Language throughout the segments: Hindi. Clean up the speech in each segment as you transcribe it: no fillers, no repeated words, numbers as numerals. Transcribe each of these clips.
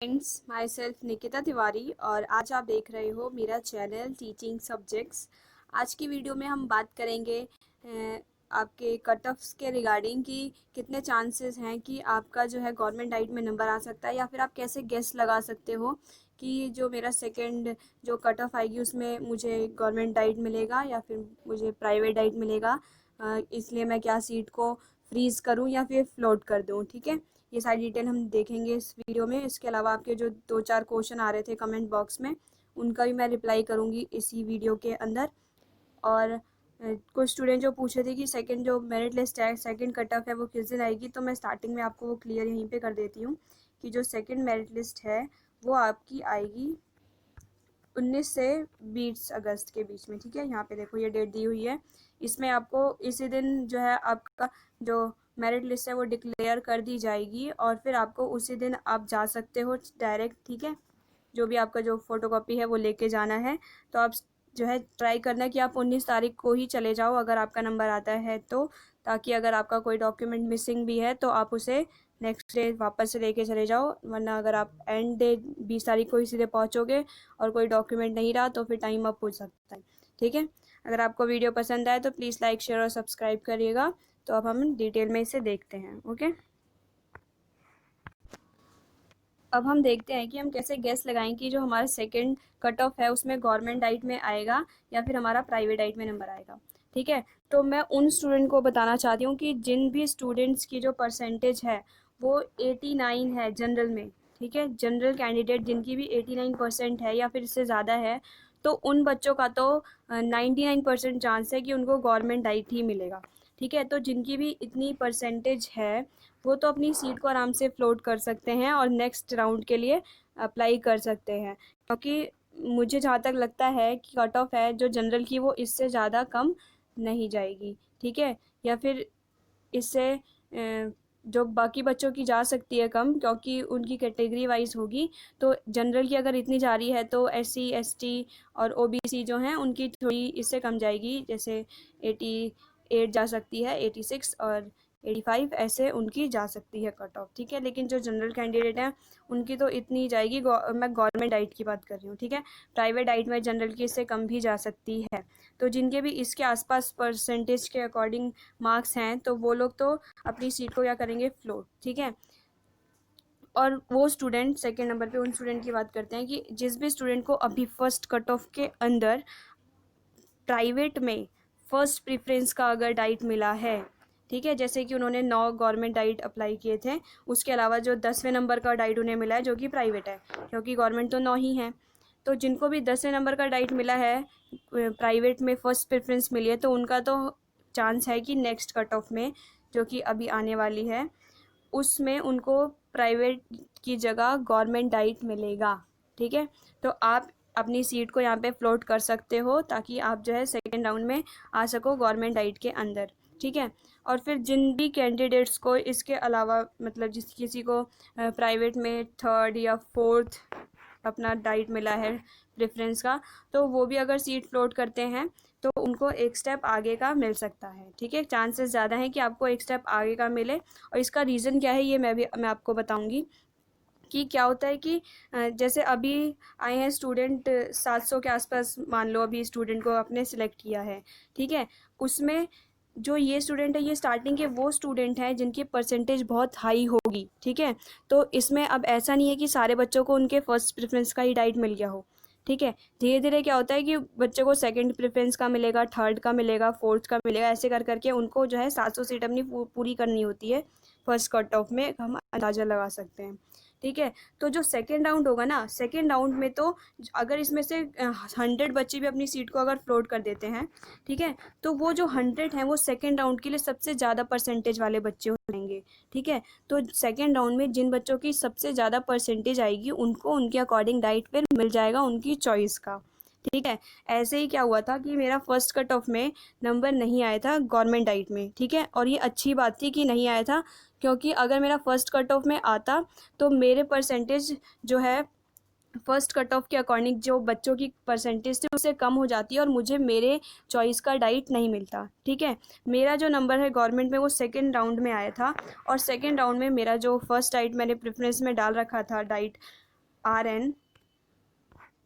Friends, my self Nikita Tiwari और आज आप देख रहे हो मेरा चैनल टीचिंग सब्जेक्ट्स। आज की वीडियो में हम बात करेंगे आपके कट ऑफ्स के रिगार्डिंग कि कितने चांसेस हैं कि आपका जो है गवर्नमेंट डाइट में नंबर आ सकता है, या फिर आप कैसे गेस लगा सकते हो कि जो मेरा सेकंड जो कट ऑफ आएगी उसमें मुझे गवर्नमेंट डाइट मिलेगा या फिर मुझे प्राइवेट डाइट मिलेगा। इसलिए मैं क्या सीट को फ्रीज़ करूं या फिर फ्लोट कर दूं। ठीक है, ये सारी डिटेल हम देखेंगे इस वीडियो में। इसके अलावा आपके जो 2-4 क्वेश्चन आ रहे थे कमेंट बॉक्स में, उनका भी मैं रिप्लाई करूँगी इसी वीडियो के अंदर। और कुछ स्टूडेंट जो पूछे थे कि सेकंड जो मेरिट लिस्ट है, सेकंड कट ऑफ है, वो किस दिन आएगी, तो मैं स्टार्टिंग में आपको वो क्लियर यहीं पे कर देती हूँ कि जो सेकंड मेरिट लिस्ट है वो आपकी आएगी 19 से 20 अगस्त के बीच में। ठीक है, यहाँ पे देखो ये डेट दी हुई है। इसमें आपको इसी दिन जो है आपका जो मेरिट लिस्ट है वो डिक्लेयर कर दी जाएगी और फिर आपको उसी दिन आप जा सकते हो डायरेक्ट। ठीक है, जो भी आपका जो फोटोकॉपी है वो लेके जाना है। तो आप जो है ट्राई करना कि आप 19 तारीख को ही चले जाओ अगर आपका नंबर आता है तो, ताकि अगर आपका कोई डॉक्यूमेंट मिसिंग भी है तो आप उसे नेक्स्ट डे वापस से लेके चले जाओ। वरना अगर आप एंड डे 20 तारीख को ही सीधे पहुँचोगे और कोई डॉक्यूमेंट नहीं रहा तो फिर टाइम अप हो सकता है। ठीक है, अगर आपको वीडियो पसंद आए तो प्लीज़ लाइक, शेयर और सब्सक्राइब करिएगा। तो अब हम डिटेल में इसे देखते हैं। ओके, अब हम देखते हैं कि हम कैसे गैस लगाएं कि जो हमारा सेकंड कट ऑफ है उसमें गवर्नमेंट डाइट में आएगा या फिर हमारा प्राइवेट डाइट में नंबर आएगा। ठीक है, तो मैं उन स्टूडेंट को बताना चाहती हूँ कि जिन भी स्टूडेंट्स की जो परसेंटेज है वो 89 है जनरल में। ठीक है, जनरल कैंडिडेट जिनकी भी 89% है या फिर इससे ज़्यादा है, तो उन बच्चों का तो 99% चांस है कि उनको गवर्नमेंट डाइट ही मिलेगा। ठीक है, तो जिनकी भी इतनी परसेंटेज है वो तो अपनी सीट को आराम से फ्लोट कर सकते हैं और नेक्स्ट राउंड के लिए अप्लाई कर सकते हैं, क्योंकि मुझे जहाँ तक लगता है कि कट ऑफ है जो जनरल की वो इससे ज़्यादा कम नहीं जाएगी। ठीक है, या फिर इससे जो बाकी बच्चों की जा सकती है कम, क्योंकि उनकी कैटेगरी वाइज होगी। तो जनरल की अगर इतनी जा रही है तो SC ST और OBC जो हैं उनकी थोड़ी इससे कम जाएगी, जैसे 88 जा सकती है, 86 और 85 ऐसे उनकी जा सकती है कट ऑफ। ठीक है, लेकिन जो जनरल कैंडिडेट हैं उनकी तो इतनी जाएगी। मैं गवर्नमेंट डाइट की बात कर रही हूँ। ठीक है, प्राइवेट डाइट में जनरल की इससे कम भी जा सकती है। तो जिनके भी इसके आसपास परसेंटेज के अकॉर्डिंग मार्क्स हैं तो वो लोग तो अपनी सीट को क्या करेंगे, फ्लोट। ठीक है, और वो स्टूडेंट सेकेंड नंबर पे उन स्टूडेंट की बात करते हैं कि जिस भी स्टूडेंट को अभी फर्स्ट कट ऑफ के अंदर प्राइवेट में फर्स्ट प्रेफरेंस का अगर डाइट मिला है, ठीक है, जैसे कि उन्होंने 9 गवर्नमेंट डाइट अप्लाई किए थे, उसके अलावा जो 10वें नंबर का डाइट उन्हें मिला है जो कि प्राइवेट है, क्योंकि गवर्नमेंट तो 9 ही है। तो जिनको भी 10वें नंबर का डाइट मिला है, प्राइवेट में फर्स्ट प्रेफरेंस मिली है, तो उनका तो चांस है कि नेक्स्ट कट ऑफ में जो कि अभी आने वाली है उसमें उनको प्राइवेट की जगह गवर्नमेंट डाइट मिलेगा। ठीक है, तो आप अपनी सीट को यहाँ पे फ्लोट कर सकते हो ताकि आप जो है सेकेंड राउंड में आ सको गवर्नमेंट डाइट के अंदर। ठीक है, और फिर जिन भी कैंडिडेट्स को इसके अलावा मतलब जिस किसी को प्राइवेट में थर्ड या फोर्थ अपना डाइट मिला है प्रेफरेंस का, तो वो भी अगर सीट फ्लोट करते हैं तो उनको एक स्टेप आगे का मिल सकता है। ठीक है, चांसेस ज़्यादा हैं कि आपको एक स्टेप आगे का मिले। और इसका रीज़न क्या है ये मैं आपको बताऊंगी कि क्या होता है कि जैसे अभी आए हैं स्टूडेंट 700 के आसपास, मान लो अभी स्टूडेंट को आपने सिलेक्ट किया है। ठीक है, उसमें जो ये स्टूडेंट है ये स्टार्टिंग के वो स्टूडेंट हैं जिनकी परसेंटेज बहुत हाई होगी। ठीक है, तो इसमें अब ऐसा नहीं है कि सारे बच्चों को उनके फर्स्ट प्रेफरेंस का ही डाइट मिल गया हो। ठीक है, धीरे धीरे क्या होता है कि बच्चों को सेकंड प्रेफरेंस का मिलेगा, थर्ड का मिलेगा, फोर्थ का मिलेगा, ऐसे कर करके उनको जो है 700 सीट अपनी पूरी करनी होती है फर्स्ट कट ऑफ में, हम अंदाज़ा लगा सकते हैं। ठीक है, तो जो सेकेंड राउंड होगा ना, सेकेंड राउंड में तो अगर इसमें से 100 बच्चे भी अपनी सीट को अगर फ्लोट कर देते हैं, ठीक है, तो वो जो 100 हैं वो सेकेंड राउंड के लिए सबसे ज़्यादा परसेंटेज वाले बच्चे हो जाएंगे। ठीक है, तो सेकेंड राउंड में जिन बच्चों की सबसे ज़्यादा परसेंटेज आएगी उनको उनके अकॉर्डिंग डाइट फिर मिल जाएगा उनकी चॉइस का। ठीक है, ऐसे ही क्या हुआ था कि मेरा फर्स्ट कट ऑफ में नंबर नहीं आया था गवर्नमेंट डाइट में। ठीक है, और ये अच्छी बात थी कि नहीं आया था, क्योंकि अगर मेरा फर्स्ट कट ऑफ में आता तो मेरे परसेंटेज जो है फर्स्ट कट ऑफ के अकॉर्डिंग जो बच्चों की परसेंटेज थी उससे कम हो जाती है और मुझे मेरे चॉइस का डाइट नहीं मिलता। ठीक है, मेरा जो नंबर है गवर्नमेंट में वो सेकेंड राउंड में आया था, और सेकेंड राउंड में मेरा जो फर्स्ट डाइट मैंने प्रेफरेंस में डाल रखा था डाइट RN,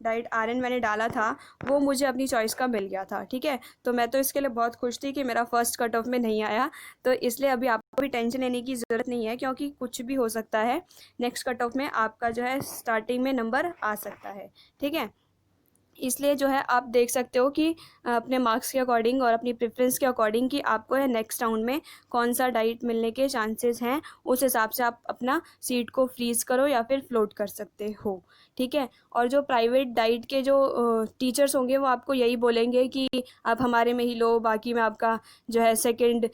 डाइट RN मैंने डाला था, वो मुझे अपनी चॉइस का मिल गया था। ठीक है, तो मैं तो इसके लिए बहुत खुश थी कि मेरा फर्स्ट कट ऑफ में नहीं आया। तो इसलिए अभी आपको भी टेंशन लेने की ज़रूरत नहीं है, क्योंकि कुछ भी हो सकता है। नेक्स्ट कट ऑफ में आपका जो है स्टार्टिंग में नंबर आ सकता है। ठीक है, इसलिए जो है आप देख सकते हो कि अपने मार्क्स के अकॉर्डिंग और अपनी प्रेफरेंस के अकॉर्डिंग कि आपको है नेक्स्ट राउंड में कौन सा डाइट मिलने के चांसेस हैं, उस हिसाब से आप अपना सीट को फ्रीज़ करो या फिर फ्लोट कर सकते हो। ठीक है, और जो प्राइवेट डाइट के जो टीचर्स होंगे वो आपको यही बोलेंगे कि आप हमारे में ही लो, बाकी में आपका जो है सेकेंड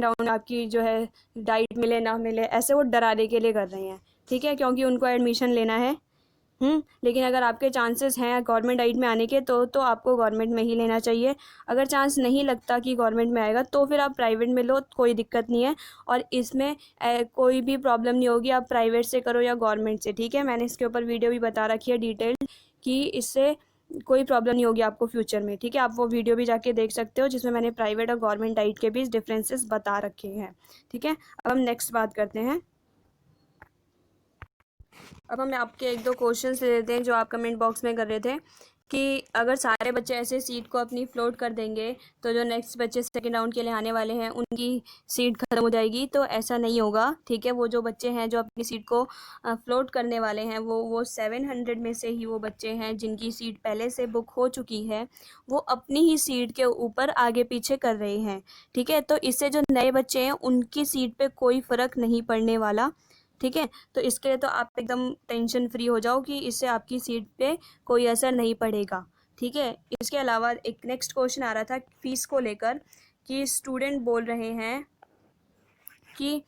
राउंड आपकी जो है डाइट मिले ना मिले, ऐसे वो डराने के लिए कर रहे हैं। ठीक है, क्योंकि उनको एडमिशन लेना है। लेकिन अगर आपके चांसेस हैं गवर्नमेंट डाइट में आने के तो आपको गवर्नमेंट में ही लेना चाहिए। अगर चांस नहीं लगता कि गवर्नमेंट में आएगा तो फिर आप प्राइवेट में लो, कोई दिक्कत नहीं है। और इसमें कोई भी प्रॉब्लम नहीं होगी, आप प्राइवेट से करो या गवर्नमेंट से। ठीक है, मैंने इसके ऊपर वीडियो भी बता रखी है डिटेल कि इससे कोई प्रॉब्लम नहीं होगी आपको फ्यूचर में। ठीक है, आप वो वीडियो भी जाके देख सकते हो जिसमें मैंने प्राइवेट और गवर्नमेंट डाइट के बीच डिफरेंसेस बता रखे हैं। ठीक है, अब हम नेक्स्ट बात करते हैं। अब हम आपके एक दो क्वेश्चंस ले लेते हैं जो आप कमेंट बॉक्स में कर रहे थे कि अगर सारे बच्चे ऐसे सीट को अपनी फ्लोट कर देंगे तो जो नेक्स्ट बच्चे सेकंड राउंड के लिए आने वाले हैं उनकी सीट ख़त्म हो जाएगी। तो ऐसा नहीं होगा। ठीक है, वो जो बच्चे हैं जो अपनी सीट को फ्लोट करने वाले हैं वो 700 में से ही वो बच्चे हैं जिनकी सीट पहले से बुक हो चुकी है, वो अपनी ही सीट के ऊपर आगे पीछे कर रहे हैं। ठीक है, तो इससे जो नए बच्चे हैं उनकी सीट पे कोई फ़र्क नहीं पड़ने वाला। ठीक है, तो इसके लिए तो आप एकदम टेंशन फ्री हो जाओ कि इससे आपकी सीट पे कोई असर नहीं पड़ेगा। ठीक है, इसके अलावा एक नेक्स्ट क्वेश्चन आ रहा था फीस को लेकर कि स्टूडेंट बोल रहे हैं कि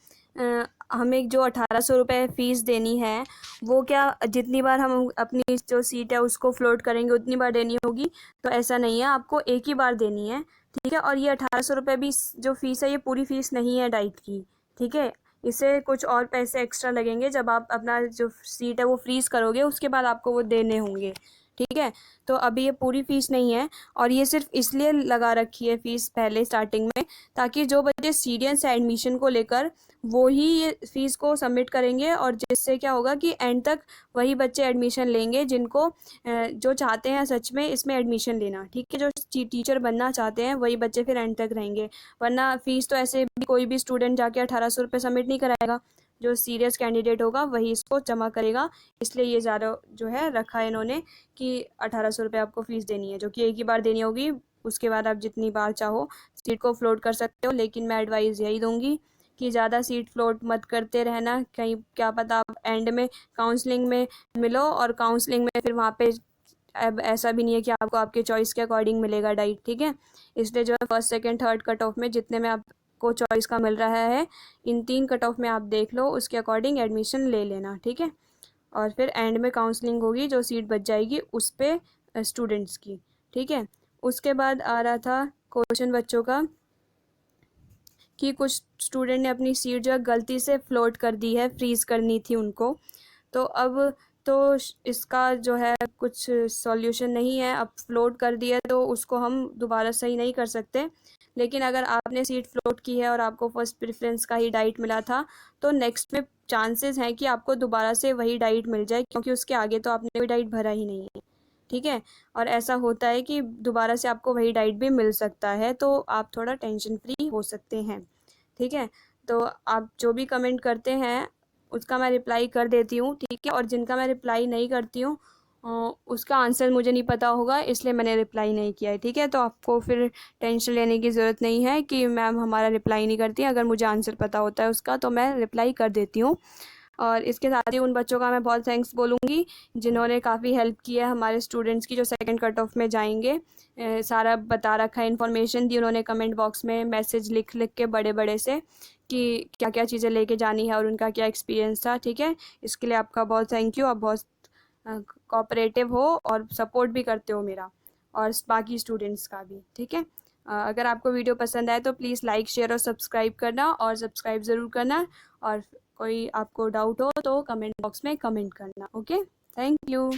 हमें जो 1800 रुपये फ़ीस देनी है वो क्या जितनी बार हम अपनी जो सीट है उसको फ्लोट करेंगे उतनी बार देनी होगी? तो ऐसा नहीं है, आपको एक ही बार देनी है। ठीक है, और ये 1800 रुपये भी जो फ़ीस है ये पूरी फ़ीस नहीं है डाइट की। ठीक है, इससे कुछ और पैसे एक्स्ट्रा लगेंगे जब आप अपना जो सीट है वो फ्रीज़ करोगे, उसके बाद आपको वो देने होंगे। ठीक है, तो अभी ये पूरी फ़ीस नहीं है और ये सिर्फ इसलिए लगा रखी है फ़ीस पहले स्टार्टिंग में ताकि जो बच्चे सीरियस है एडमिशन को लेकर वो ही ये फ़ीस को सबमिट करेंगे, और जिससे क्या होगा कि एंड तक वही बच्चे एडमिशन लेंगे जिनको जो चाहते हैं सच में इसमें एडमिशन लेना। ठीक है, जो टीचर बनना चाहते हैं वही बच्चे फिर एंड तक रहेंगे, वरना फ़ीस तो ऐसे भी कोई भी स्टूडेंट जाके 1800 रुपये सबमिट नहीं कराएगा। जो सीरियस कैंडिडेट होगा वही इसको जमा करेगा। इसलिए ये ज़्यादा जो है रखा है इन्होंने कि 1800 रुपये आपको फ़ीस देनी है, जो कि एक ही बार देनी होगी। उसके बाद आप जितनी बार चाहो सीट को फ्लोट कर सकते हो, लेकिन मैं एडवाइस यही दूंगी कि ज़्यादा सीट फ्लोट मत करते रहना, कहीं क्या पता आप एंड में काउंसलिंग में मिलो और काउंसलिंग में फिर वहाँ पे अब ऐसा भी नहीं है कि आपको आपके चॉइस के अकॉर्डिंग मिलेगा डाइट। ठीक है, इसलिए जो है first second third cut off में जितने में आपको चॉइस का मिल रहा है इन 3 कट ऑफ में आप देख लो, उसके अकॉर्डिंग एडमिशन ले लेना। ठीक है, और फिर एंड में काउंसलिंग होगी, जो सीट बच जाएगी उस पर स्टूडेंट्स की। ठीक है, उसके बाद आ रहा था क्वेश्चन बच्चों का कि कुछ स्टूडेंट ने अपनी सीट जो है गलती से फ्लोट कर दी है, फ्रीज़ करनी थी उनको। तो अब तो इसका जो है कुछ सॉल्यूशन नहीं है। अब फ्लोट कर दिया तो उसको हम दोबारा सही नहीं कर सकते, लेकिन अगर आपने सीट फ्लोट की है और आपको फर्स्ट प्रेफरेंस का ही डाइट मिला था तो नेक्स्ट में चांसेस हैं कि आपको दोबारा से वही डाइट मिल जाए, क्योंकि उसके आगे तो आपने कोई डाइट भरा ही नहीं है। ठीक है, और ऐसा होता है कि दोबारा से आपको वही डाइट भी मिल सकता है, तो आप थोड़ा टेंशन फ्री हो सकते हैं। ठीक है, तो आप जो भी कमेंट करते हैं उसका मैं रिप्लाई कर देती हूँ। ठीक है, और जिनका मैं रिप्लाई नहीं करती हूँ उसका आंसर मुझे नहीं पता होगा, इसलिए मैंने रिप्लाई नहीं किया है। ठीक है, तो आपको फिर टेंशन लेने की ज़रूरत नहीं है कि मैम हमारा रिप्लाई नहीं करती। अगर मुझे आंसर पता होता है उसका तो मैं रिप्लाई कर देती हूँ। और इसके साथ ही उन बच्चों का मैं बहुत थैंक्स बोलूँगी जिन्होंने काफ़ी हेल्प की है हमारे स्टूडेंट्स की जो सेकंड कट ऑफ में जाएंगे। सारा बता रखा है, इन्फॉर्मेशन दी उन्होंने कमेंट बॉक्स में मैसेज लिख लिख के बड़े बड़े से कि क्या क्या चीज़ें लेके जानी है और उनका क्या एक्सपीरियंस था। ठीक है, इसके लिए आपका बहुत थैंक यू। आप बहुत कोऑपरेटिव हो और सपोर्ट भी करते हो मेरा और बाकी स्टूडेंट्स का भी। ठीक है, अगर आपको वीडियो पसंद आए तो प्लीज़ लाइक शेयर और सब्सक्राइब करना, और सब्सक्राइब ज़रूर करना। और कोई आपको डाउट हो तो कमेंट बॉक्स में कमेंट करना। Okay, thank you.